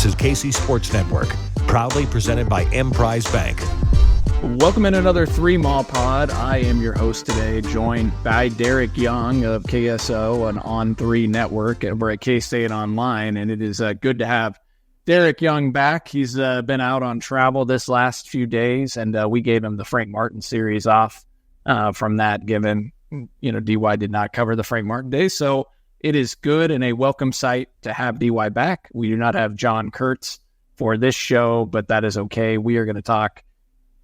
This is KC Sports Network, proudly presented by Emprise Bank. Welcome in another 3 Mall Pod. I am your host today, joined by Derek Young of KSO and On3 Network over at K-State Online, and it is good to have Derek Young back. He's been out on travel this last few days, and we gave him the Frank Martin series off from that, given, DY did not cover the Frank Martin days, so it is good and a welcome sight to have DY back. We do not have John Kurtz for this show, but that is okay. We are going to talk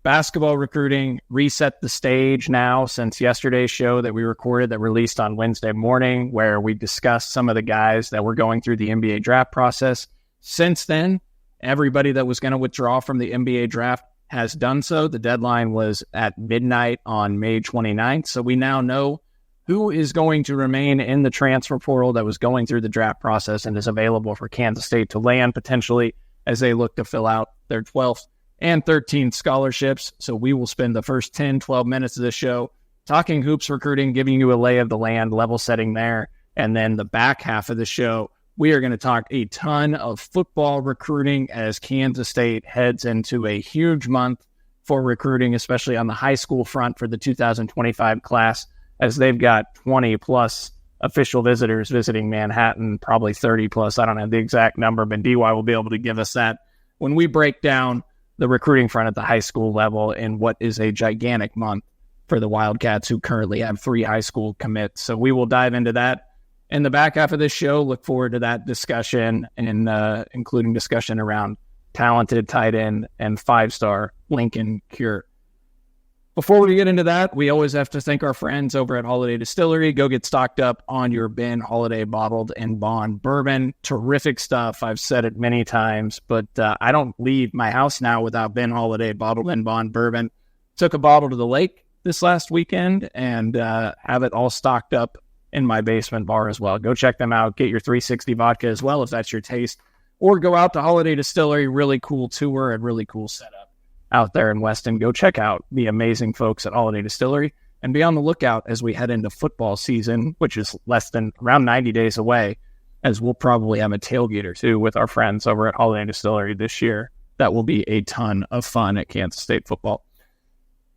basketball recruiting, reset the stage now since yesterday's show that we recorded that released on Wednesday morning, where we discussed some of the guys that were going through the NBA draft process. Since then, everybody that was going to withdraw from the NBA draft has done so. The deadline was at midnight on May 29th, so we now know who is going to remain in the transfer portal that was going through the draft process and is available for Kansas State to land potentially as they look to fill out their 12th and 13th scholarships. So we will spend the first 10, 12 minutes of this show talking hoops recruiting, giving you a lay of the land, level setting there. And then the back half of the show, we are going to talk a ton of football recruiting as Kansas State heads into a huge month for recruiting, especially on the high school front for the 2025 class, as they've got 20-plus official visitors visiting Manhattan, probably 30-plus. I don't have the exact number, but DY will be able to give us that when we break down the recruiting front at the high school level in what is a gigantic month for the Wildcats, who currently have 3 high school commits. So we will dive into that in the back half of this show. Look forward to that discussion, and including discussion around talented tight end and 5-star Lincoln Cure. Before we get into that, we always have to thank our friends over at Holiday Distillery. Go get stocked up on your Ben Holiday Bottled and Bond Bourbon. Terrific stuff. I've said it many times, but I don't leave my house now without Ben Holiday Bottled and Bond Bourbon. Took a bottle to the lake this last weekend and have it all stocked up in my basement bar as well. Go check them out. Get your 360 vodka as well if that's your taste. Or go out to Holiday Distillery. Really cool tour and really cool setup out there in Weston. Go check out the amazing folks at Holiday Distillery and be on the lookout as we head into football season, which is less than around 90 days away, as we'll probably have a tailgate or two with our friends over at Holiday Distillery this year. That will be a ton of fun at Kansas State football.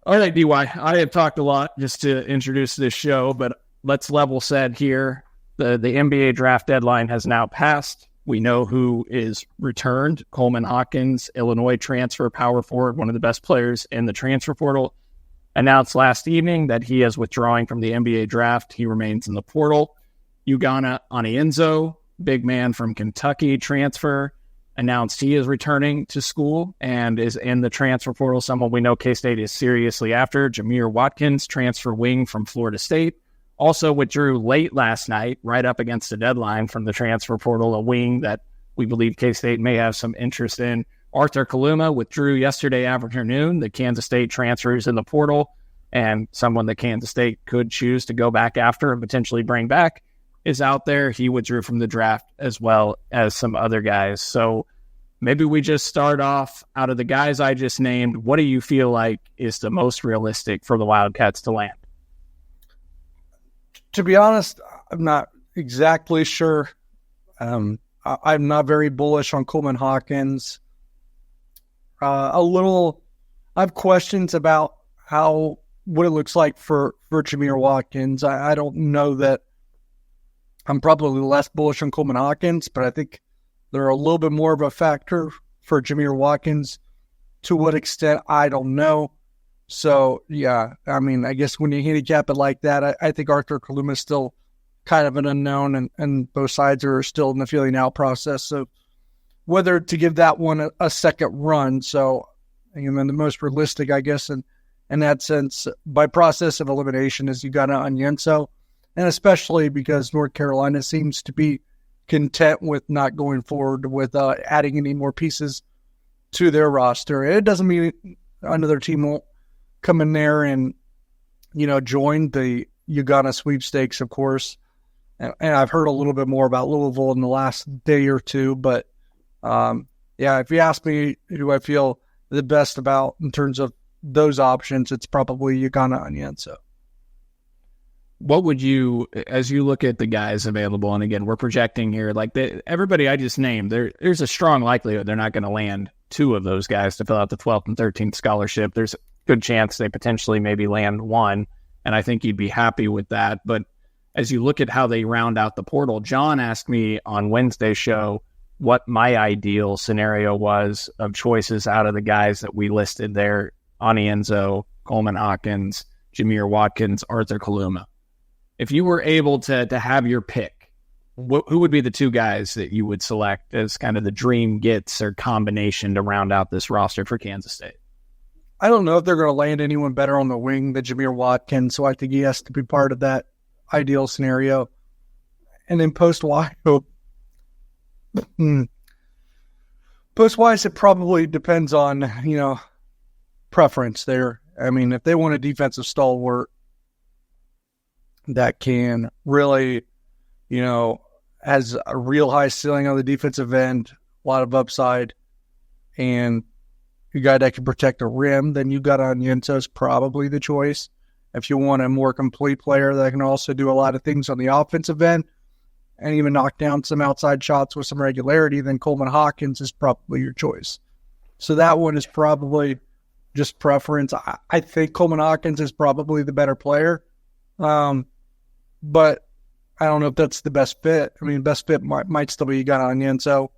All right, DY, I have talked a lot just to introduce this show, but let's level set here. The NBA draft deadline has now passed. We know who is returned. Coleman Hawkins, Illinois transfer, power forward, one of the best players in the transfer portal, announced last evening that he is withdrawing from the NBA draft. He remains in the portal. Ugonna Anienzo, big man from Kentucky transfer, announced he is returning to school and is in the transfer portal. Someone we know K-State is seriously after. Jameer Watkins, transfer wing from Florida State, also withdrew late last night, right up against the deadline from the transfer portal, a wing that we believe K-State may have some interest in. Arthur Kaluma withdrew yesterday afternoon. The Kansas State transfers in the portal, and someone that Kansas State could choose to go back after and potentially bring back is out there. He withdrew from the draft as well as some other guys. So maybe we just start off out of the guys I just named. What do you feel like is the most realistic for the Wildcats to land? To be honest, I'm not exactly sure. I'm not very bullish on Coleman Hawkins. I have questions about what it looks like for Jameer Watkins. I don't know that I'm probably less bullish on Coleman Hawkins, but I think they're a little bit more of a factor for Jameer Watkins. To what extent, I don't know. So, yeah, I mean, I guess when you handicap it like that, I think Arthur Kaluma is still kind of an unknown, and both sides are still in the feeling out process. So whether to give that one a second run. So, the most realistic, I guess, in that sense, by process of elimination, is Ugonna Anienzo, and especially because North Carolina seems to be content with not going forward with adding any more pieces to their roster. It doesn't mean another team won't come in there and, join the Ugonna sweepstakes, of course. And I've heard a little bit more about Louisville in the last day or two. But, if you ask me who I feel the best about in terms of those options, it's probably Ugonna Anienzo. what would you, as you look at the guys available, and again, we're projecting here, like everybody I just named, there's a strong likelihood they're not going to land two of those guys to fill out the 12th and 13th scholarship. There's a good chance they potentially maybe land one, and I think you'd be happy with that. But as you look at how they round out the portal, John asked me on Wednesday's show what my ideal scenario was of choices out of the guys that we listed there: Anienzo, Coleman Hawkins, Jameer Watkins, Arthur Kaluma. If you were able to have your pick, who would be the two guys that you would select as kind of the dream gets or combination to round out this roster for Kansas State? I don't know if they're going to land anyone better on the wing than Jameer Watkins, so I think he has to be part of that ideal scenario. And then post-wise, it probably depends on, preference there. I mean, if they want a defensive stalwart that can really, has a real high ceiling on the defensive end, a lot of upside, and a guy that can protect the rim, then you got Anienzo's probably the choice. If you want a more complete player that can also do a lot of things on the offensive end and even knock down some outside shots with some regularity, then Coleman Hawkins is probably your choice. So that one is probably just preference. I think Coleman Hawkins is probably the better player. But I don't know if that's the best fit. I mean, best fit might still be you got Anienzo,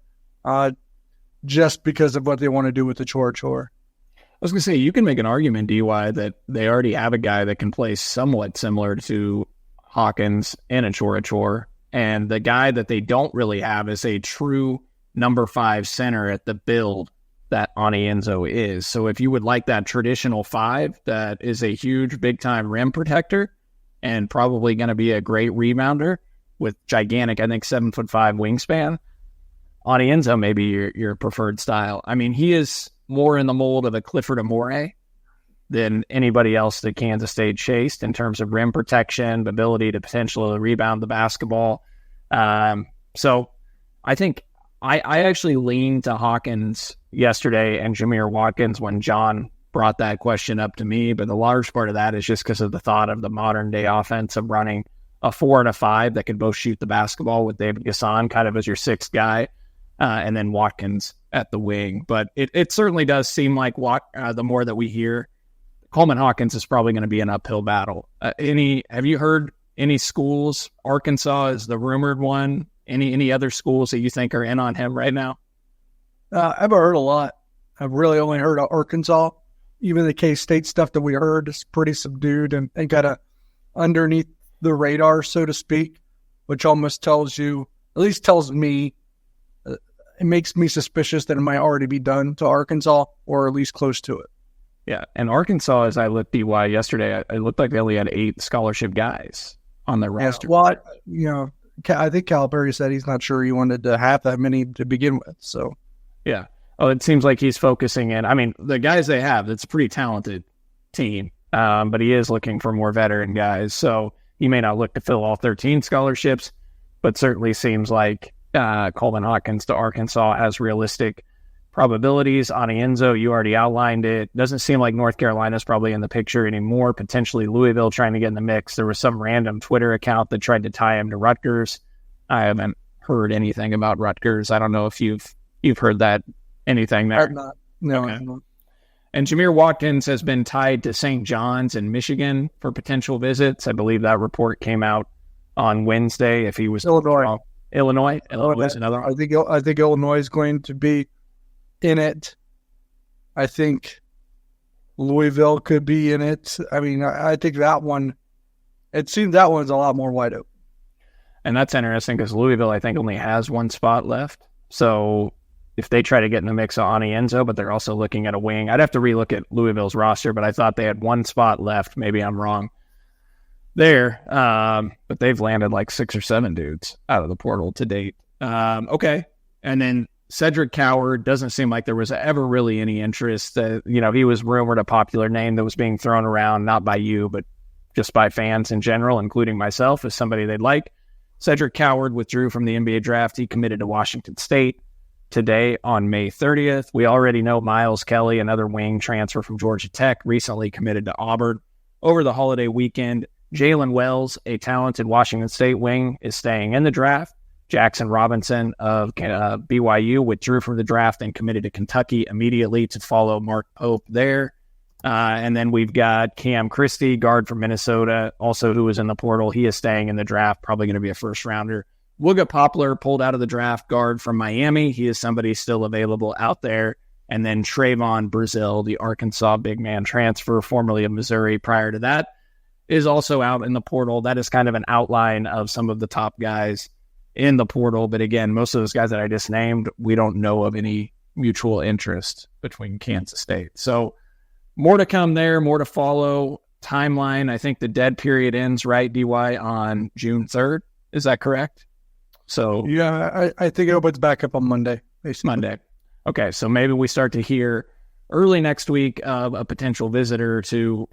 just because of what they want to do with the chore. I was going to say, you can make an argument, DY, that they already have a guy that can play somewhat similar to Hawkins in a chore. And the guy that they don't really have is a true number 5 center at the build that Anienzo is. So if you would like that traditional 5 that is a huge big-time rim protector and probably going to be a great rebounder with gigantic, I think, 7'5" wingspan, Anienzo may be your preferred style. I mean, he is more in the mold of a Clifford Amore than anybody else that Kansas State chased in terms of rim protection, the ability to potentially rebound the basketball. So I think I actually leaned to Hawkins yesterday and Jameer Watkins when John brought that question up to me, but the large part of that is just because of the thought of the modern day offense of running a 4 and a 5 that can both shoot the basketball with David Gasson kind of as your 6th guy, and then Watkins at the wing. But it certainly does seem like the more that we hear, Coleman Hawkins is probably going to be an uphill battle. Have you heard any schools? Arkansas is the rumored one. Any other schools that you think are in on him right now? I've heard a lot. I've really only heard of Arkansas. Even the K-State stuff that we heard is pretty subdued and kind of underneath the radar, so to speak, which almost tells you, at least tells me, it makes me suspicious that it might already be done to Arkansas or at least close to it. Yeah, and Arkansas, as I looked DY yesterday, it looked like they only had 8 scholarship guys on their roster. Well, I think Calipari said he's not sure he wanted to have that many to begin with. So, yeah. Oh, it seems like he's focusing in. I mean, the guys they have, it's a pretty talented team, but he is looking for more veteran guys. So he may not look to fill all 13 scholarships, but certainly seems like Coleman Hawkins to Arkansas has realistic probabilities. Anienzo, you already outlined it. Doesn't seem like North Carolina's probably in the picture anymore. Potentially Louisville trying to get in the mix. There was some random Twitter account that tried to tie him to Rutgers. I haven't heard anything about Rutgers. I don't know if you've heard that anything there. I've not. No, okay. I haven't. And Jameer Watkins has been tied to St. John's in Michigan for potential visits. I believe that report came out on Wednesday. If he was Illinois is another one. I think Illinois is going to be in it. I think Louisville could be in it. I mean, I think that one. It seems that one's a lot more wide open. And that's interesting because Louisville, I think, only has 1 spot left. So if they try to get in the mix of Anienzo, but they're also looking at a wing, I'd have to relook at Louisville's roster, but I thought they had 1 spot left. Maybe I'm wrong there. But they've landed like 6 or 7 dudes out of the portal to date. Okay. And then Cedric Coward, doesn't seem like there was ever really any interest. He was rumored a popular name that was being thrown around, not by you, but just by fans in general, including myself, as somebody they'd like. Cedric Coward withdrew from the NBA draft. He committed to Washington State today on May 30th. We already know Miles Kelly, another wing transfer from Georgia Tech, recently committed to Auburn over the holiday weekend. Jalen Wells, a talented Washington State wing, is staying in the draft. Jackson Robinson of BYU withdrew from the draft and committed to Kentucky immediately to follow Mark Pope there. And then we've got Cam Christie, guard from Minnesota, also who is in the portal. He is staying in the draft, probably going to be a first-rounder. Wooga Poplar pulled out of the draft, guard from Miami. He is somebody still available out there. And then Trayvon Brazil, the Arkansas big man transfer, formerly of Missouri prior to that, is also out in the portal. That is kind of an outline of some of the top guys in the portal. But again, most of those guys that I just named, we don't know of any mutual interest between Kansas State. So more to come there, more to follow. Timeline, I think the dead period ends, right, DY, on June 3rd. Is that correct? So yeah, I think it opens back up on Monday. Basically. Monday. Okay, so maybe we start to hear early next week of a potential visitor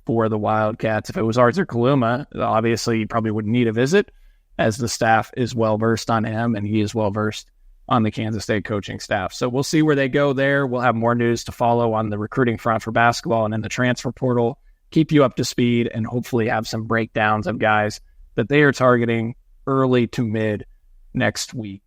for the Wildcats. If it was Arthur Kaluma, obviously you probably wouldn't need a visit, as the staff is well-versed on him, and he is well-versed on the Kansas State coaching staff. So we'll see where they go there. We'll have more news to follow on the recruiting front for basketball and in the transfer portal, keep you up to speed, and hopefully have some breakdowns of guys that they are targeting early to mid next week.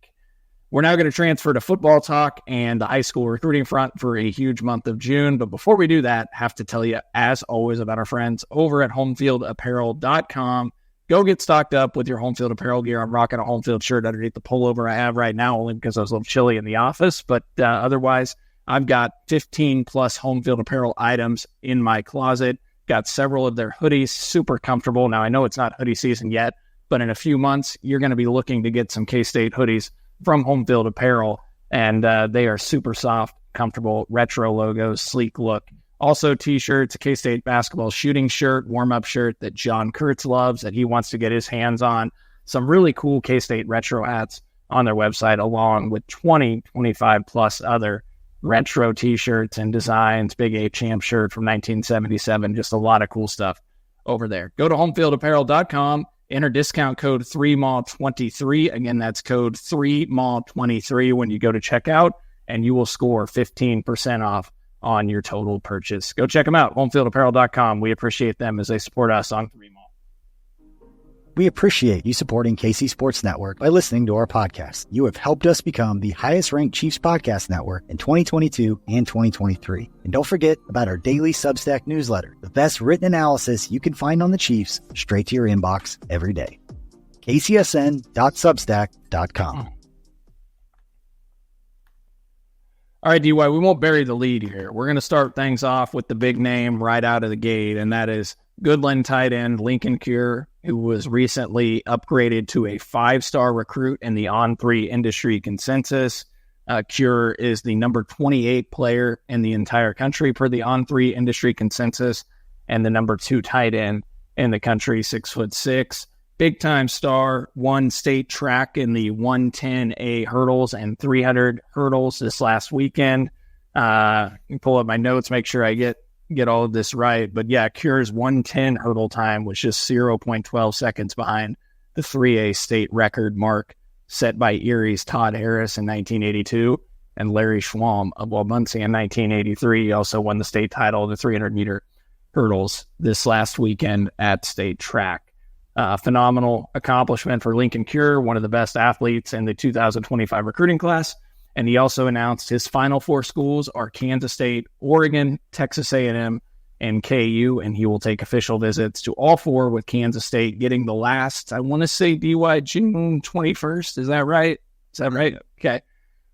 We're now going to transfer to football talk and the high school recruiting front for a huge month of June. But before we do that, have to tell you, as always, about our friends over at homefieldapparel.com. Go get stocked up with your home field apparel gear. I'm rocking a home field shirt underneath the pullover I have right now, only because I was a little chilly in the office. But otherwise, I've got 15 plus home field apparel items in my closet. Got several of their hoodies, super comfortable. Now, I know it's not hoodie season yet, but in a few months, you're going to be looking to get some K-State hoodies from Home Field Apparel, and they are super soft, comfortable, retro logos, sleek look. Also T-shirts, a K-State basketball shooting shirt, warm-up shirt that John Kurtz loves, that he wants to get his hands on. Some really cool K-State retro hats on their website, along with 25 plus other retro T-shirts and designs, Big 8 champ shirt from 1977, just a lot of cool stuff over there. Go to homefieldapparel.com. Enter discount code 3mall23. Again, that's code 3mall23 when you go to checkout, and you will score 15% off on your total purchase. Go check them out, homefieldapparel.com. We appreciate them as they support us on 3Mall. We appreciate you supporting KC Sports Network by listening to our podcast. You have helped us become the highest-ranked Chiefs podcast network in 2022 and 2023. And don't forget about our daily Substack newsletter, the best written analysis you can find on the Chiefs straight to your inbox every day. kcsn.substack.com. All right, DY, we won't bury the lead here. We're going to start things off with the big name right out of the gate, and that is Goodland tight end Lincoln Cure, who was recently upgraded to a 5-star recruit in the On3 industry consensus. Cure is the number 28 player in the entire country per the On3 industry consensus, and the number 2 tight end in the country, 6'6". Big-time star, won state track in the 110A hurdles and 300 hurdles this last weekend. Pull up my notes, make sure I get all of this right. But yeah, Cure's 110 hurdle time was just 0.12 seconds behind the 3A state record mark set by Erie's Todd Harris in 1982 and Larry Schwalm of Wabaunsee in 1983. He also won the state title of the 300-meter hurdles this last weekend at state track. Phenomenal accomplishment for Lincoln Cure, one of the best athletes in the 2025 recruiting class. And he also announced his final 4 schools are Kansas State, Oregon, Texas A&M, and KU. And he will take official visits to all 4, with Kansas State getting the last, I want to say, DY, June 21st. Is that right? Okay.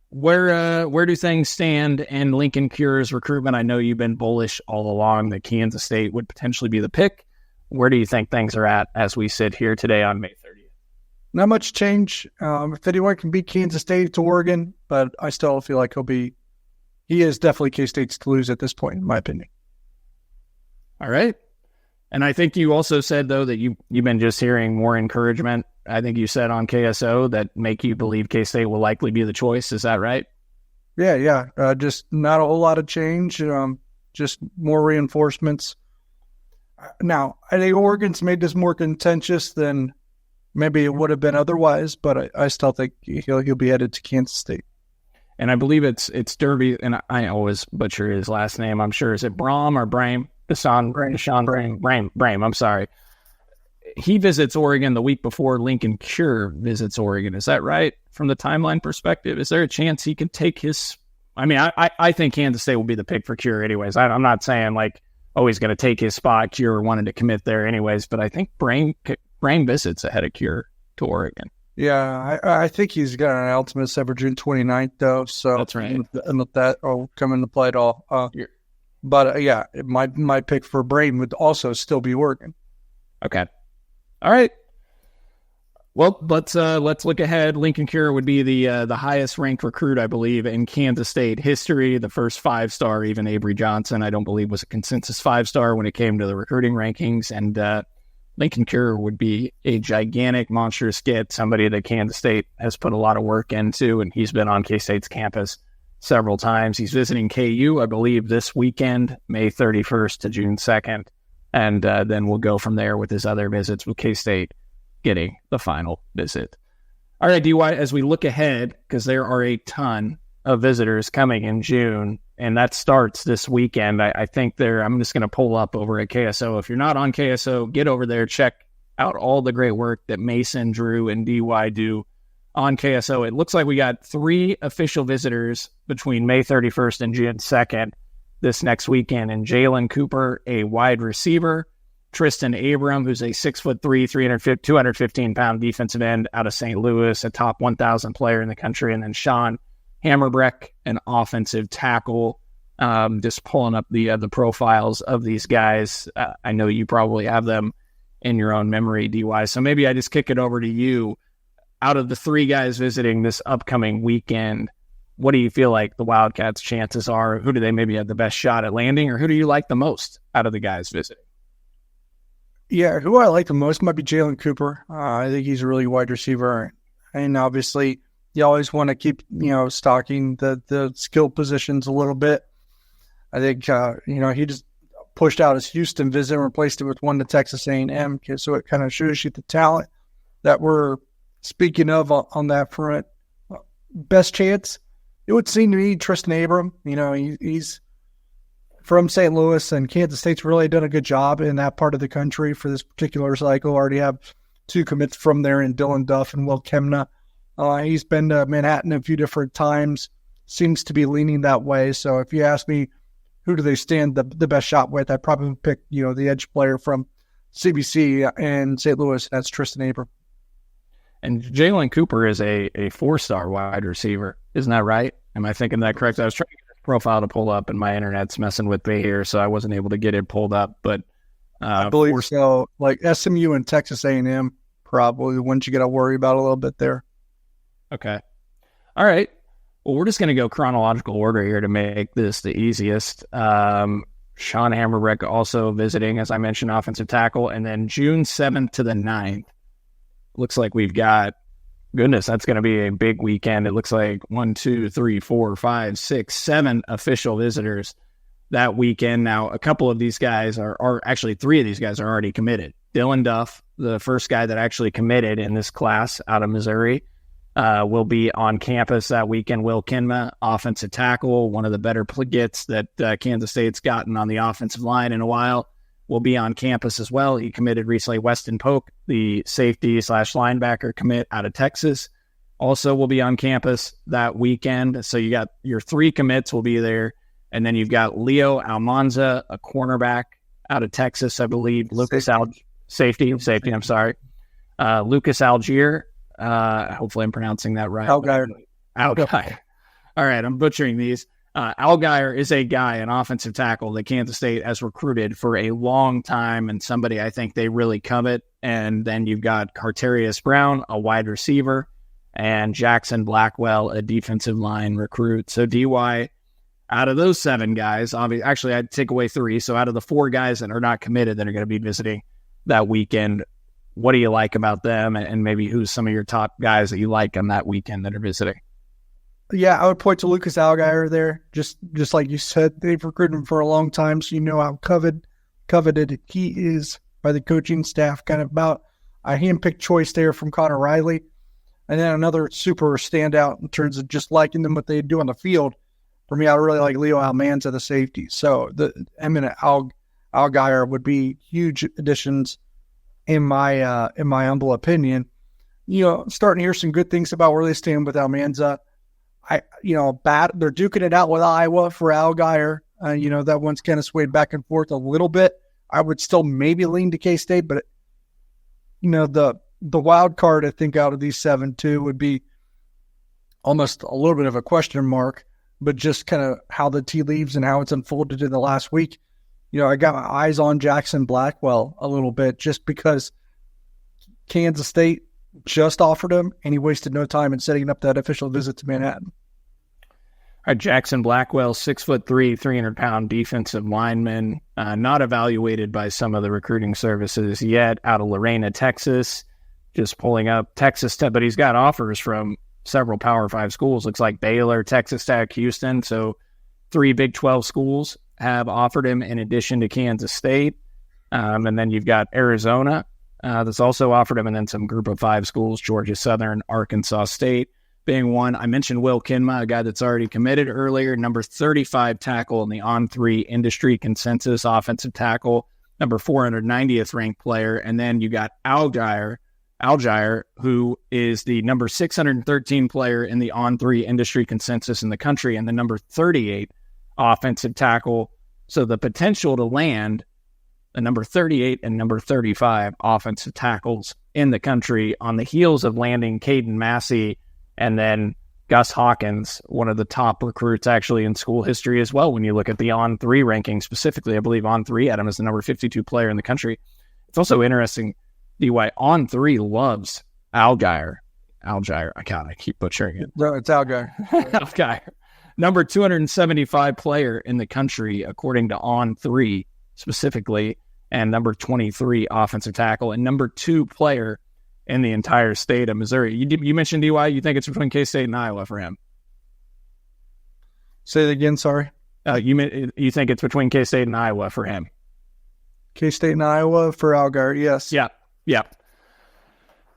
Where do things stand in Lincoln Cure's recruitment? I know you've been bullish all along that Kansas State would potentially be the pick. Where do you think things are at as we sit here today on May 30th? Not much change. If anyone can beat Kansas State to Oregon, but I still feel like he is definitely K-State's to lose at this point, in my opinion. All right. And I think you also said, though, that you've been just hearing more encouragement. I think you said on KSO that make you believe K-State will likely be the choice. Is that right? Yeah. Just not a whole lot of change. Just more reinforcements. Now, I think Oregon's made this more contentious than maybe it would have been otherwise, but I still think he'll be headed to Kansas State. And I believe it's Derby, and I always butcher his last name. I'm sure. Is it Brahm or Brame? Deshaun Brame. I'm sorry. he visits Oregon the week before Lincoln Cure visits Oregon. Is that right? From the timeline perspective, is there a chance he can take his? I mean, I think Kansas State will be the pick for Cure anyways. I'm not saying like, oh, he's going to take his spot. Cure wanted to commit there anyways, but I think Brain visits ahead of Cure to Oregon. Yeah, I think he's got an ultimate for June 29th, though. So that's right. And if that will come into play at all. But yeah, my pick for Brain would also still be Oregon. Okay. All right. Well, let's look ahead. Lincoln Cure would be the highest ranked recruit, I believe, in Kansas State history. The first 5-star, even Avery Johnson, I don't believe was a consensus 5-star when it came to the recruiting rankings. And Lincoln Cure would be a gigantic, monstrous get, somebody that Kansas State has put a lot of work into, and he's been on K-State's campus several times. He's visiting KU, I believe, this weekend, May 31st to June 2nd, and then we'll go from there with his other visits, with K-State getting the final visit. All right, DY, as we look ahead, because there are a ton of visitors coming in June, and that starts this weekend. I think I'm just going to pull up over at KSO. If you're not on KSO, get over there, check out all the great work that Mason, Drew, and DY do on KSO. It looks like we got 3 official visitors between May 31st and June 2nd this next weekend, and Jalen Cooper, a wide receiver, Tristan Abram, who's a 6'3", 215-pound defensive end out of St. Louis, a top 1,000 player in the country, and then Sean Hammerbeck, an offensive tackle. Just pulling up the profiles of these guys. I know you probably have them in your own memory, DY. So maybe I just kick it over to you. Out of the 3 guys visiting this upcoming weekend, what do you feel like the Wildcats' chances are? Who do they maybe have the best shot at landing, or who do you like the most out of the guys visiting? Yeah, who I like the most might be Jalen Cooper. I think he's a really wide receiver, and obviously you always want to keep, stocking the skill positions a little bit. I think, he just pushed out his Houston visit and replaced it with one to Texas A&M. So it kind of shows you the talent that we're speaking of on that front. Best chance, it would seem to me, Tristan Abram. He's from St. Louis, and Kansas State's really done a good job in that part of the country for this particular cycle. Already have 2 commits from there in Dylan Duff and Will Kemna. He's been to Manhattan a few different times, seems to be leaning that way. So if you ask me, who do they stand the best shot with, I'd probably pick, the edge player from CBC and St. Louis. That's Tristan Abram. And Jalen Cooper is a 4-star wide receiver. Isn't that right? Am I thinking that correct? I was trying to get his profile to pull up, and my internet's messing with me here, so I wasn't able to get it pulled up. But I believe so. Like SMU and Texas A&M, probably the ones you got to worry about a little bit there. Okay. All right. Well, we're just going to go chronological order here to make this the easiest. Sean Hammerbeck also visiting, as I mentioned, offensive tackle. And then June 7th to the 9th. Looks like we've got, goodness, that's going to be a big weekend. It looks like 1, 2, 3, 4, 5, 6, 7 official visitors that weekend. Now, a couple of these guys are actually 3 of these guys are already committed. Dylan Duff, the first guy that actually committed in this class out of Missouri, will be on campus that weekend. Will Kemna, offensive tackle, one of the better gets that Kansas State's gotten on the offensive line in a while, will be on campus as well. He committed recently. Weston Polk, the safety/linebacker commit out of Texas, also will be on campus that weekend. So you got your 3 commits will be there. And then you've got Leo Almanza, a cornerback out of Texas, I believe. Safety, I'm sorry. Lucas Algier, hopefully I'm pronouncing that right. Algier. All right, I'm butchering these. Algier is a guy, an offensive tackle that Kansas State has recruited for a long time, and somebody I think they really covet. And then you've got Carterius Brown, a wide receiver, and Jackson Blackwell, a defensive line recruit. So DY, out of those 7 guys, actually I'd take away 3. So out of the 4 guys that are not committed that are going to be visiting that weekend, what do you like about them, and maybe who's some of your top guys that you like on that weekend that are visiting? Yeah, I would point to Lucas Algier there. Just like you said, they've recruited him for a long time, so you know how coveted he is by the coaching staff. Kind of about a handpicked choice there from Connor Riley. And then another super standout in terms of just liking them, what they do on the field. For me, I really like Leo Almanza, the safety. So the eminent Algier would be huge additions in my humble opinion. Starting to hear some good things about where they stand with Almanza. They're duking it out with Iowa for Allgaier. That one's kind of swayed back and forth a little bit. I would still maybe lean to K-State, but the wild card, I think, out of these 7-2 would be almost a little bit of a question mark, but just kind of how the tea leaves and how it's unfolded in the last week. I got my eyes on Jackson Blackwell a little bit just because Kansas State just offered him, and he wasted no time in setting up that official visit to Manhattan. All right, Jackson Blackwell, 6'3", 300-pound defensive lineman, not evaluated by some of the recruiting services yet, out of Lorena, Texas, just pulling up Texas Tech, but he's got offers from several Power 5 schools. Looks like Baylor, Texas Tech, Houston, so 3 Big 12 schools have offered him in addition to Kansas State. And then you've got Arizona that's also offered him, and then some Group of 5 schools, Georgia Southern, Arkansas State being one. I mentioned Will Kinma, a guy that's already committed earlier, number 35 tackle in the On3 industry consensus offensive tackle, number 490th ranked player. And then you got Allgaier, who is the number 613 player in the On3 industry consensus in the country, and the number 38 offensive tackle. So the potential to land the number 38 and number 35 offensive tackles in the country on the heels of landing Caden Massey and then Gus Hawkins, one of the top recruits actually in school history as well. When you look at the On3 ranking specifically, I believe On3 had him as the number 52 player in the country. It's also interesting, DY, On3 loves Allgaier. I keep butchering it. No, it's Allgaier. Allgaier. Number 275 player in the country, according to On3 specifically, and number 23 offensive tackle, and number 2 player in the entire state of Missouri. You mentioned DY, you think it's between K-State and Iowa for him. Say it again, sorry. You think it's between K-State and Iowa for him? K-State and Iowa for Allgaier, yes. Yeah.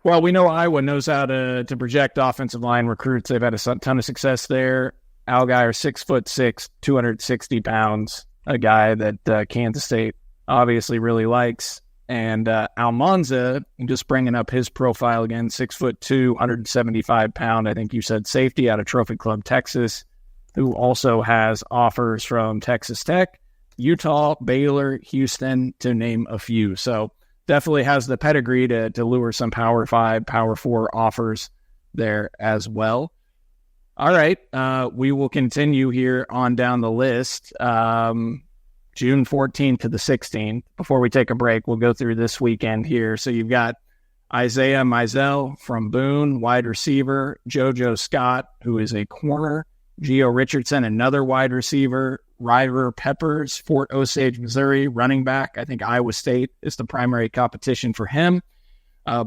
Well, we know Iowa knows how to project offensive line recruits. They've had a ton of success there. Allgaier, 6'6", 260 pounds, a guy that Kansas State obviously really likes. And Almanza, just bringing up his profile again, 6'2", 175 pound. I think you said safety out of Trophy Club, Texas, who also has offers from Texas Tech, Utah, Baylor, Houston, to name a few. So definitely has the pedigree to lure some Power 5, Power 4 offers there as well. All right, we will continue here on down the list. June 14th to the 16th. Before we take a break, we'll go through this weekend here. So you've got Isaiah Mizell from Boone, wide receiver, JoJo Scott, who is a corner, Gio Richardson, another wide receiver, Ryder Peppers, Fort Osage, Missouri, running back. I think Iowa State is the primary competition for him.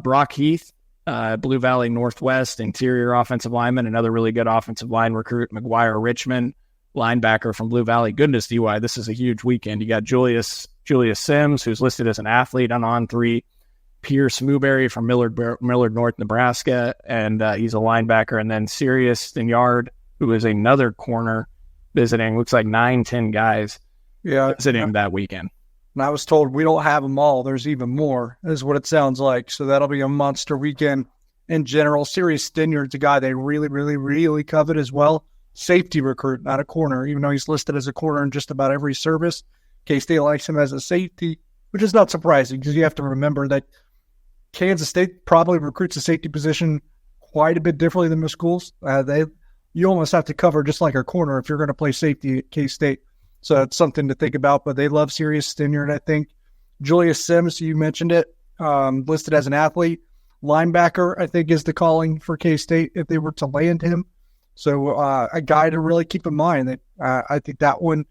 Brock Heath, Blue Valley Northwest, interior offensive lineman, another really good offensive line recruit, McGuire Richmond, linebacker from Blue Valley. Goodness, DY, this is a huge weekend. You got Julius Sims, who's listed as an athlete on On3, Pierce Mooberry from Millard North, Nebraska, and he's a linebacker, and then Sirius Stinyard, who is another corner visiting. Looks like 9-10 guys visiting that weekend. And I was told we don't have them all. There's even more, is what it sounds like. So that'll be a monster weekend in general. Sirius Stinyard's a guy they really, really, really covet as well. Safety recruit, not a corner, even though he's listed as a corner in just about every service. K-State likes him as a safety, which is not surprising because you have to remember that Kansas State probably recruits a safety position quite a bit differently than most schools. You almost have to cover just like a corner if you're going to play safety at K-State. So it's something to think about, but they love Sirius Stinyard, I think. Julius Sims, you mentioned it, listed as an athlete. Linebacker, I think, is the calling for K-State if they were to land him. So a guy to really keep in mind. That I think that one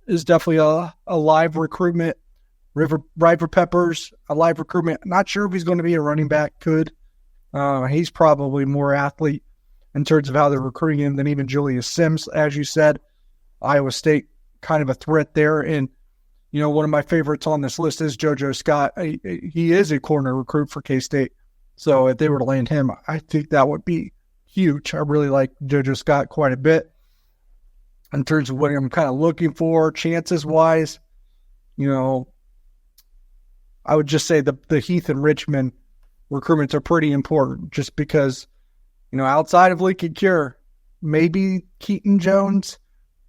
is definitely a live recruitment. Ryder Peppers, a live recruitment. Not sure if he's going to be a running back. Could. He's probably more athlete in terms of how they're recruiting him than even Julius Sims. As you said, Iowa State kind of a threat there. And, one of my favorites on this list is JoJo Scott. He is a corner recruit for K-State. So if they were to land him, I think that would be huge. I really like JoJo Scott quite a bit in terms of what I'm kind of looking for, chances-wise. I would just say the Heath and Richmond recruitments are pretty important just because, outside of Lincoln Cure, maybe Keaton Jones,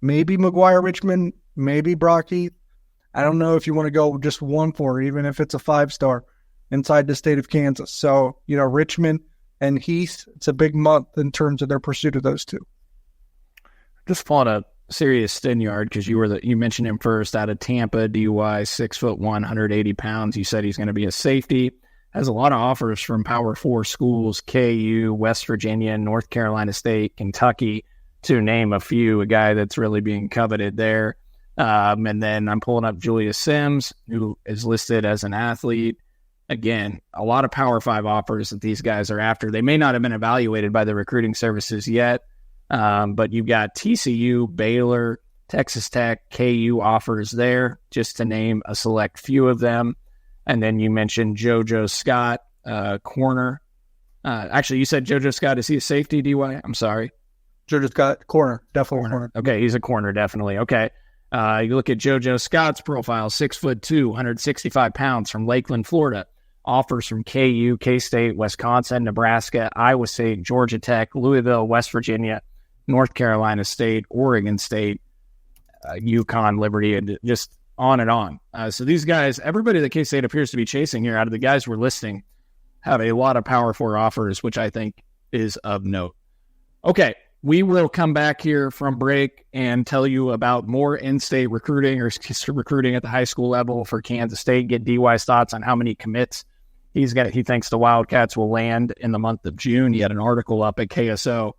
maybe McGuire Richmond, maybe Brock Heath. I don't know if you want to go just 1-4, even if it's a 5-star inside the state of Kansas. So, Richmond and Heath, it's a big month in terms of their pursuit of those two. Just fought a serious Stinyard because you mentioned him first, out of Tampa, DUI, 6'1", 180 pounds. You said he's going to be a safety. Has a lot of offers from Power 4 schools, KU, West Virginia, North Carolina State, Kentucky, to name a few. A guy that's really being coveted there. And then I'm pulling up Julius Sims, who is listed as an athlete. Again, a lot of Power 5 offers that these guys are after. They may not have been evaluated by the recruiting services yet, but you've got TCU, Baylor, Texas Tech, KU offers there, just to name a select few of them. And then you mentioned JoJo Scott, corner. Actually, you said JoJo Scott. Is he a safety, DY? I'm sorry. JoJo Scott, corner. Definitely corner. Okay, he's a corner, definitely. Okay. You look at JoJo Scott's profile, 6'2", 165 pounds, from Lakeland, Florida. Offers from KU, K-State, Wisconsin, Nebraska, Iowa State, Georgia Tech, Louisville, West Virginia, North Carolina State, Oregon State, UConn, Liberty, and just on and on. So these guys, everybody that K-State appears to be chasing here, out of the guys we're listing, have a lot of Power 4 offers, which I think is of note. Okay, we will come back here from break and tell you about more in-state recruiting or recruiting at the high school level for Kansas State. Get DY's thoughts on how many commits he thinks the Wildcats will land in the month of June. He had an article up at KSO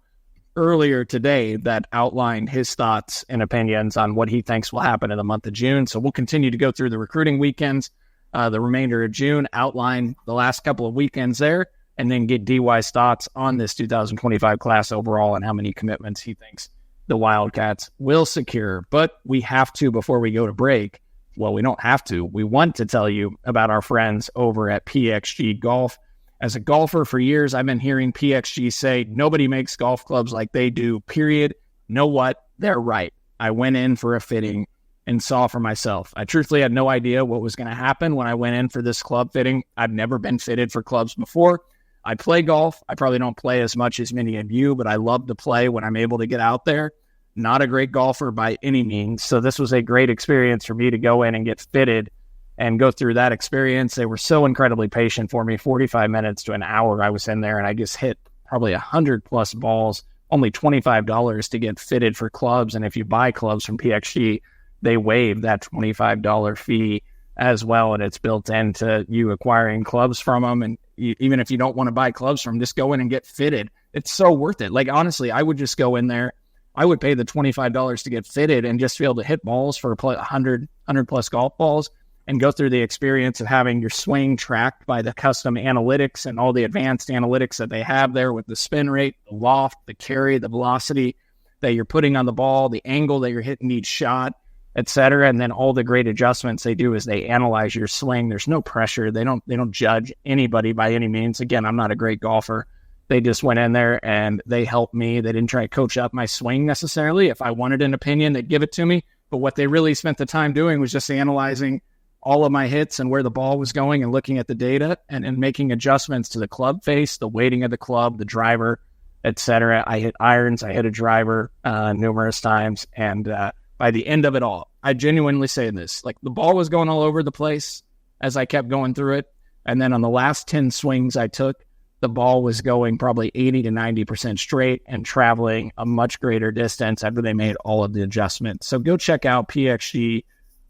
earlier today that outlined his thoughts and opinions on what he thinks will happen in the month of June. So we'll continue to go through the recruiting weekends, the remainder of June, outline the last couple of weekends there, and then get DY's thoughts on this 2025 class overall and how many commitments he thinks the Wildcats will secure. But we have to, before we go to break, well, we don't have to. We want to tell you about our friends over at PXG Golf. As a golfer for years, I've been hearing PXG say, nobody makes golf clubs like they do, period. Know what? They're right. I went in for a fitting and saw for myself. I truthfully had no idea what was going to happen when I went in for this club fitting. I've never been fitted for clubs before. I play golf. I probably don't play as much as many of you, but I love to play when I'm able to get out there. Not a great golfer by any means. So this was a great experience for me to go in and get fitted and go through that experience. They were so incredibly patient for me. 45 minutes to an hour I was in there, and I just hit probably 100+ balls, only $25 to get fitted for clubs. And if you buy clubs from PXG, they waive that $25 fee as well, and it's built into you acquiring clubs from them. And even if you don't want to buy clubs from them, just go in and get fitted. It's so worth it. Like, honestly, I would just go in there. I would pay the $25 to get fitted and just be able to hit balls for 100+ golf balls and go through the experience of having your swing tracked by the custom analytics and all the advanced analytics that they have there with the spin rate, the loft, the carry, the velocity that you're putting on the ball, the angle that you're hitting each shot, etc. And then all the great adjustments they do is they analyze your swing. There's no pressure. They don't judge anybody by any means. Again, I'm not a great golfer. They just went in there and they helped me. They didn't try to coach up my swing necessarily. If I wanted an opinion, they'd give it to me. But what they really spent the time doing was just analyzing all of my hits and where the ball was going and looking at the data and making adjustments to the club face, the weighting of the club, the driver, etc. I hit irons. I hit a driver numerous times. And by the end of it all, I genuinely say this, like, the ball was going all over the place as I kept going through it. And then on the last 10 swings I took, the ball was going probably 80 to 90% straight and traveling a much greater distance after they made all of the adjustments. So go check out PXG.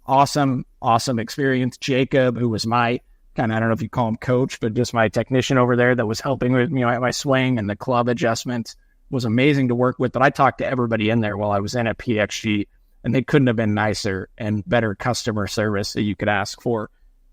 Awesome experience. Jacob, who was my kind of, I don't know if you call him coach, but just my technician over there that was helping with me at my swing and the club adjustments, was amazing to work with. But I talked to everybody in there while I was in at PXG, and they couldn't have been nicer and better customer service that you could ask for.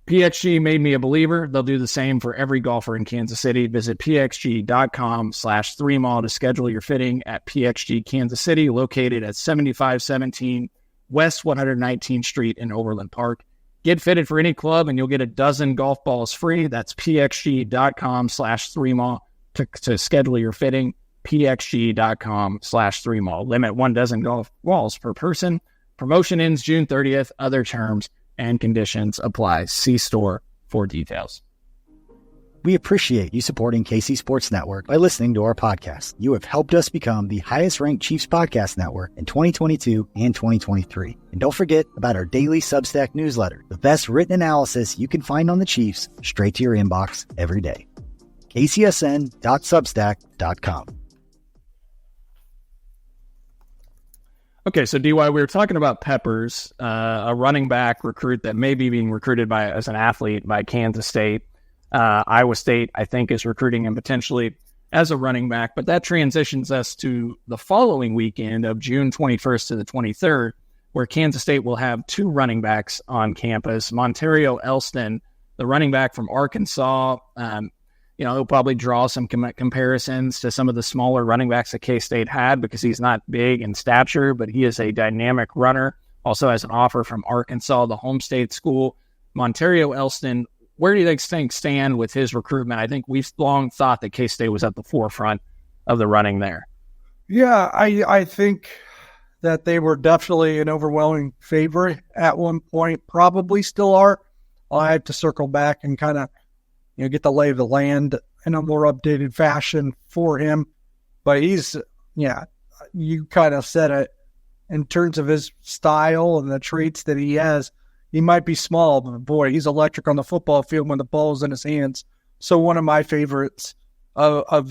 PXG made me a believer. They'll do the same for every golfer in Kansas City. Visit pxg.com/3mall to schedule your fitting at PXG Kansas City, located at 7517 West 119th Street in Overland Park. Get fitted for any club and you'll get a dozen golf balls free. That's pxg.com/3mall to schedule your fitting. pxg.com/3mall. Limit 1 dozen golf balls per person. Promotion ends June 30th. Other terms and conditions apply. See store for details. We appreciate you supporting KC Sports Network by listening to our podcast. You have helped us become the highest-ranked Chiefs podcast network in 2022 and 2023. And don't forget about our daily Substack newsletter, the best written analysis you can find on the Chiefs straight to your inbox every day. kcsn.substack.com. Okay, so DY, we were talking about Peppers, a running back recruit that may be being recruited as an athlete by Kansas State. Iowa State, I think, is recruiting him potentially as a running back, but that transitions us to the following weekend of June 21st to the 23rd, where Kansas State will have two running backs on campus. Montario Elston, the running back from Arkansas, he'll probably draw some comparisons to some of the smaller running backs that K-State had because he's not big in stature, but he is a dynamic runner. Also has an offer from Arkansas, the home state school. Montario Elston, where do you think stand with his recruitment? I think we've long thought that K-State was at the forefront of the running there. Yeah, I think that they were definitely an overwhelming favorite at one point, probably still are. I'll have to circle back and kind of get the lay of the land in a more updated fashion for him. But you kind of said it in terms of his style and the traits that he has. He might be small, but boy, he's electric on the football field when the ball's in his hands. So one of my favorites of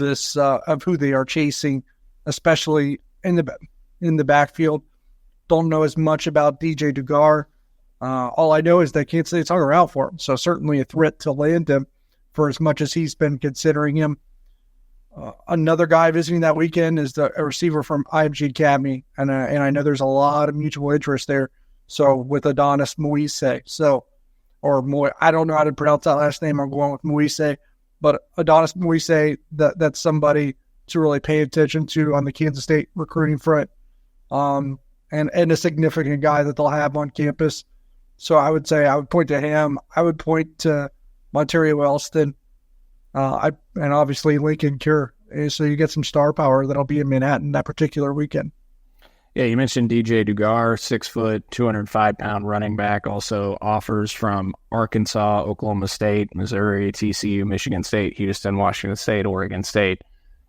who they are chasing, especially in the backfield. Don't know as much about DJ Dugar. All I know is that Kansas State's hung around for him, so certainly a threat to land him for as much as he's been considering him. Another guy visiting that weekend is a receiver from IMG Academy, and I know there's a lot of mutual interest there. So with Adonis Moise, I don't know how to pronounce that last name. I'm going with Moise, but Adonis Moise, that's somebody to really pay attention to on the Kansas State recruiting front, and a significant guy that they'll have on campus. So I would point to him. I would point to Montario Elston, and obviously Lincoln Cure. So you get some star power that'll be in Manhattan that particular weekend. Yeah, you mentioned DJ Dugar, 6 foot, 205-pound running back, also offers from Arkansas, Oklahoma State, Missouri, TCU, Michigan State, Houston, Washington State, Oregon State,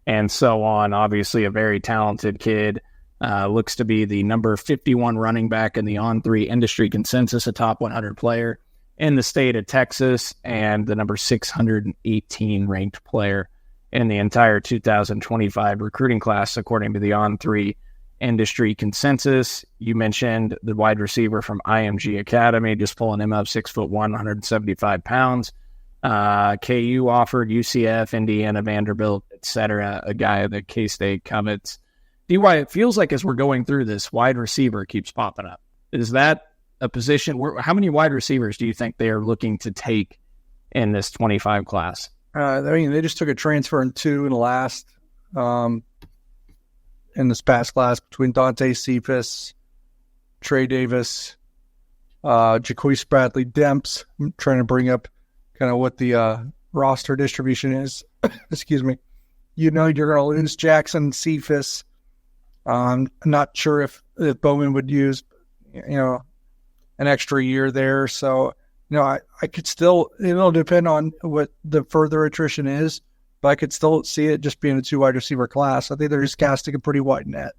and so on. Obviously a very talented kid. Looks to be the number 51 running back in the On3 industry consensus, a top 100 player in the state of Texas, and the number 618 ranked player in the entire 2025 recruiting class, according to the On3 industry consensus. You mentioned the wide receiver from IMG Academy, just pulling him up, 6'1", 175 pounds. KU offered, UCF, Indiana, Vanderbilt, etc., a guy that K-State covets. DY, it feels like as we're going through this, wide receiver keeps popping up. Is that a position how many wide receivers do you think they are looking to take in this 25 class? They just took a transfer in two in the last, in this past class between Dante Cephas, Trey Davis, Jaquise Bradley Demps. I'm trying to bring up kind of what the roster distribution is. Excuse me. You're going to lose Jackson Cephas. I'm not sure if Bowman would use, an extra year there. So, I could still, it'll depend on what the further attrition is, but I could still see it just being a 2 wide receiver class. I think they're just casting a pretty wide net.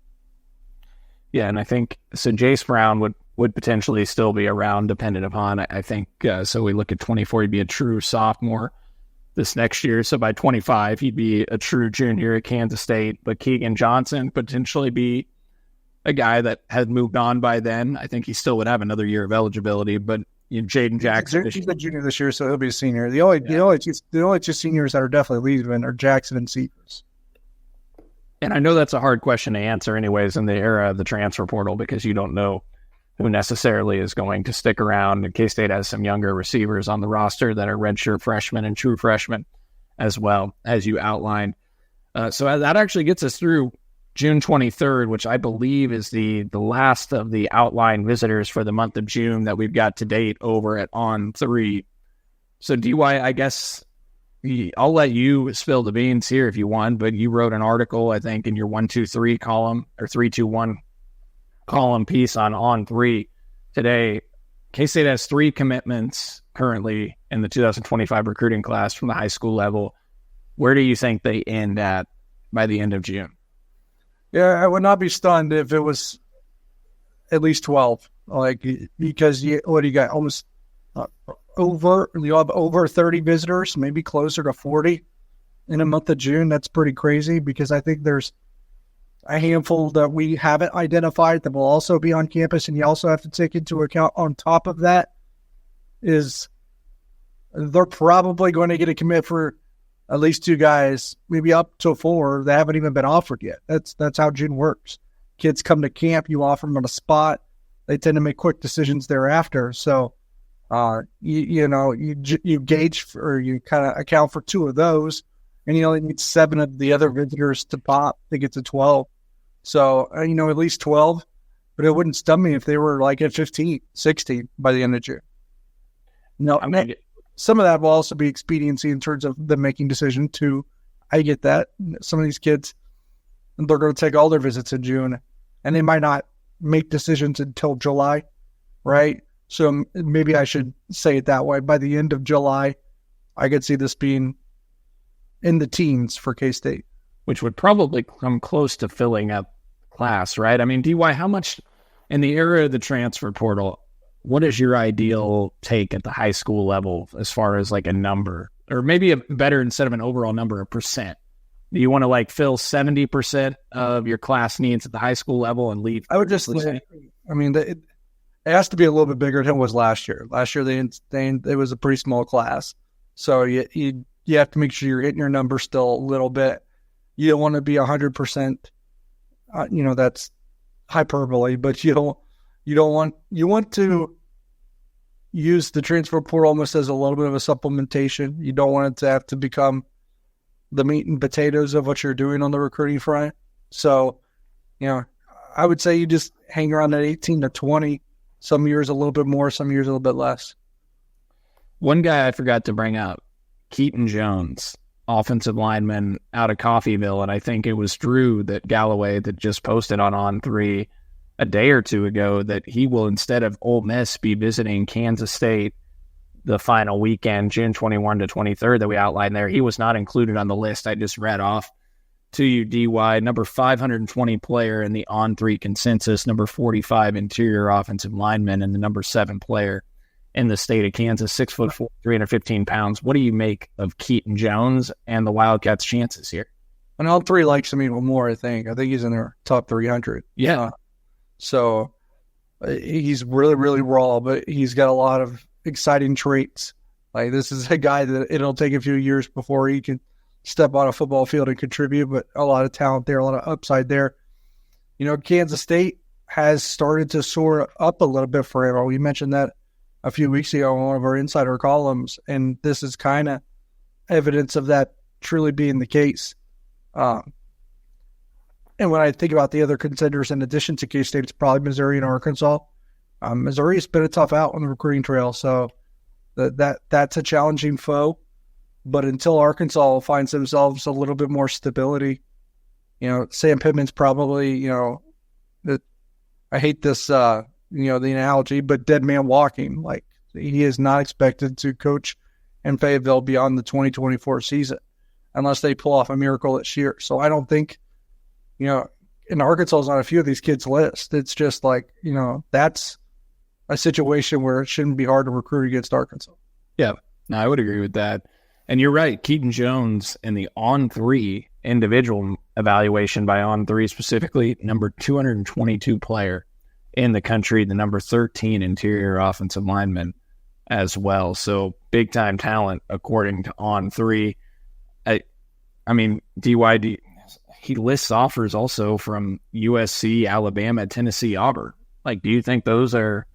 Yeah, and I think, so Jace Brown would potentially still be around dependent upon, I think, so we look at 24, he'd be a true sophomore this next year. So by 25, he'd be a true junior at Kansas State. But Keegan Johnson potentially be a guy that had moved on by then. I think he still would have another year of eligibility, but Jaden Jackson. He's a junior this year, so he'll be a senior. The only two seniors that are definitely leaving are Jackson and Cephas. And I know that's a hard question to answer anyways in the era of the transfer portal, because you don't know who necessarily is going to stick around. And K-State has some younger receivers on the roster that are redshirt freshmen and true freshmen as well, as you outlined. So that actually gets us through June 23rd, which I believe is the last of the outline visitors for the month of June that we've got to date over at On3. So DY, I guess I'll let you spill the beans here if you want, but you wrote an article, I think, in your 1-2-3 column or 3-2-1 column piece on On3 today. K-State has 3 commitments currently in the 2025 recruiting class from the high school level. Where do you think they end at by the end of June? Yeah, I would not be stunned if it was at least 12. Because what do you got? Almost you have over 30 visitors, maybe closer to 40 in a month of June. That's pretty crazy because I think there's a handful that we haven't identified that will also be on campus. And you also have to take into account on top of that is they're probably going to get a commit for at least 2 guys, maybe up to 4 that haven't even been offered yet. That's how June works. Kids come to camp, you offer them on a spot. They tend to make quick decisions thereafter. So, you gauge or you kind of account for 2 of those, and you only need 7 of the other visitors to pop to get to 12. So, at least 12, but it wouldn't stun me if they were like at 15, 16 by the end of June. No, some of that will also be expediency in terms of them making decision too. I get that. Some of these kids, they're going to take all their visits in June, and they might not make decisions until July, right? So maybe I should say it that way. By the end of July, I could see this being in the teens for K-State. Which would probably come close to filling up class, right? I mean, DY, how much in the era of the transfer portal, what is your ideal take at the high school level as far as like a number, or maybe a better instead of an overall number, a percent? Do you want to fill 70% of your class needs at the high school level and leave? I would just say, it has to be a little bit bigger than it was last year. Last year, it was a pretty small class. So you have to make sure you're hitting your number still a little bit. You don't want to be 100%, that's hyperbole, but you want to use the transfer portal almost as a little bit of a supplementation. You don't want it to have to become the meat and potatoes of what you're doing on the recruiting front. So, I would say you just hang around at 18 to 20, some years a little bit more, some years a little bit less. One guy I forgot to bring up, Keaton Jones, offensive lineman out of Coffeyville, and I think it was Drew Galloway that just posted on On3 a day or 2 ago that he will, instead of Ole Miss, be visiting Kansas State the final weekend, June 21 to 23rd that we outlined there. He was not included on the list I just read off to you, DY. Number 520 player in the On3 consensus, number 45 interior offensive lineman, and the number 7 player in the state of Kansas, 6'4", 315 pounds. What do you make of Keaton Jones and the Wildcats' chances here? And On3 likes him even more, I think. I think he's in their top 300. Yeah. So he's really, really raw, but he's got a lot of exciting traits. Like, this is a guy that it'll take a few years before he can step on a football field and contribute, but a lot of talent there, a lot of upside there. Kansas State has started to soar up a little bit for him. We mentioned that a few weeks ago in one of our insider columns, and this is kind of evidence of that truly being the case. And when I think about the other contenders in addition to K-State, it's probably Missouri and Arkansas. Missouri's been a tough out on the recruiting trail, so that's a challenging foe. But until Arkansas finds themselves a little bit more stability, Sam Pittman's probably, I hate this, the analogy, but dead man walking. Like, he is not expected to coach in Fayetteville beyond the 2024 season unless they pull off a miracle this year. So I don't think, in Arkansas is on a few of these kids' list. It's just like, that's a situation where it shouldn't be hard to recruit against Arkansas. Yeah, no, I would agree with that. And you're right, Keaton Jones in the On3 individual evaluation by On3 specifically, number 222 player in the country, the number 13 interior offensive lineman as well. So big-time talent according to On3. I mean, DYD, he lists offers also from USC, Alabama, Tennessee, Auburn. Like, do you think those are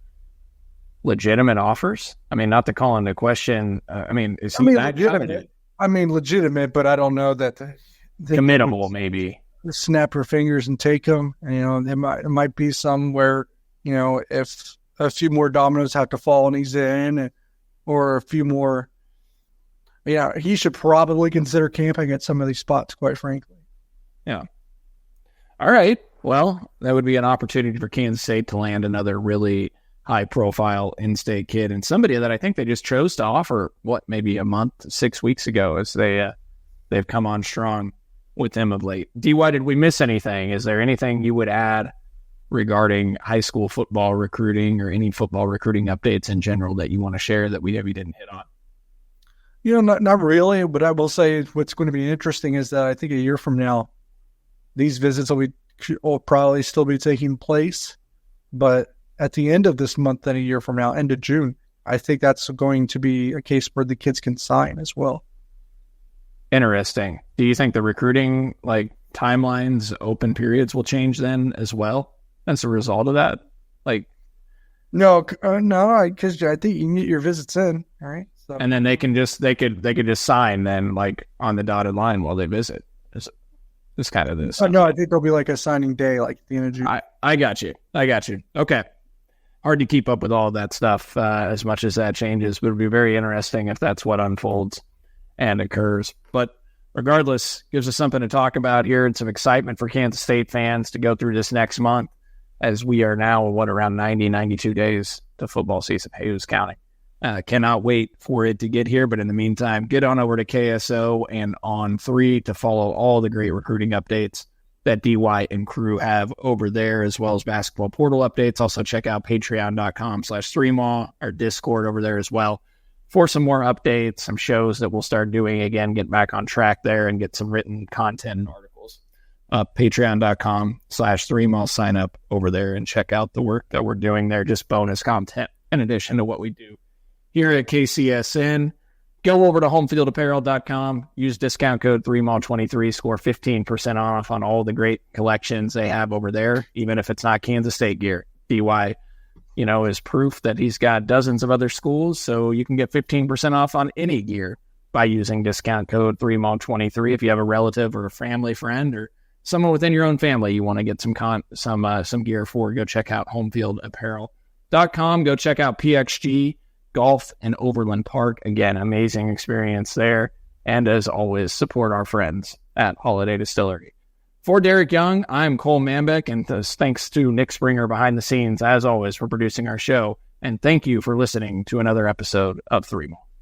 legitimate offers? I mean, not to call into question. Is he legitimate? Legitimate, but I don't know that they committable. Maybe snap your fingers and take them. It might be some where if a few more dominoes have to fall and he's in, or a few more. Yeah, he should probably consider camping at some of these spots, quite frankly. Yeah. All right. Well, that would be an opportunity for Kansas State to land another really high-profile in-state kid, and somebody that I think they just chose to offer, maybe a month, 6 weeks ago, as they've come on strong with him of late. DY, did we miss anything? Is there anything you would add regarding high school football recruiting or any football recruiting updates in general that you want to share that we maybe didn't hit on? Not really, but I will say what's going to be interesting is that I think a year from now, these visits will probably still be taking place, but at the end of this month and a year from now, end of June, I think that's going to be a case where the kids can sign as well. Interesting. Do you think the recruiting timelines, open periods will change then as well as a result of that? No, because I think you can get your visits in, all right? So. And then they could just sign then on the dotted line while they visit. It's kind of this. No, I think there'll be a signing day at the end of June. I got you. Okay. Hard to keep up with all of that stuff as much as that changes, but it'll be very interesting if that's what unfolds and occurs. But regardless, gives us something to talk about here and some excitement for Kansas State fans to go through this next month as we are now, around 90, 92 days to football season. Hey, who's counting? Cannot wait for it to get here. But in the meantime, get on over to KSO and On3 to follow all the great recruiting updates that DY and crew have over there, as well as basketball portal updates. Also check out patreon.com/3maw, our Discord over there as well, for some more updates, some shows that we'll start doing again, get back on track there and get some written content and articles. Patreon.com/3maw, sign up over there and check out the work that we're doing there. Just bonus content in addition to what we do here at KCSN. Go over to homefieldapparel.com, use discount code 3maw23, score 15% off on all the great collections they have over there, even if it's not Kansas State gear. DY, is proof that he's got dozens of other schools, so you can get 15% off on any gear by using discount code 3maw23. If you have a relative or a family friend or someone within your own family you want to get some gear for, go check out homefieldapparel.com. Go check out PXG Golf and Overland Park. Again, amazing experience there. And as always, support our friends at Holiday Distillery. For Derek Young, I'm Cole Manbeck, and thanks to Nick Springer behind the scenes, as always, for producing our show. And thank you for listening to another episode of 3 Maw.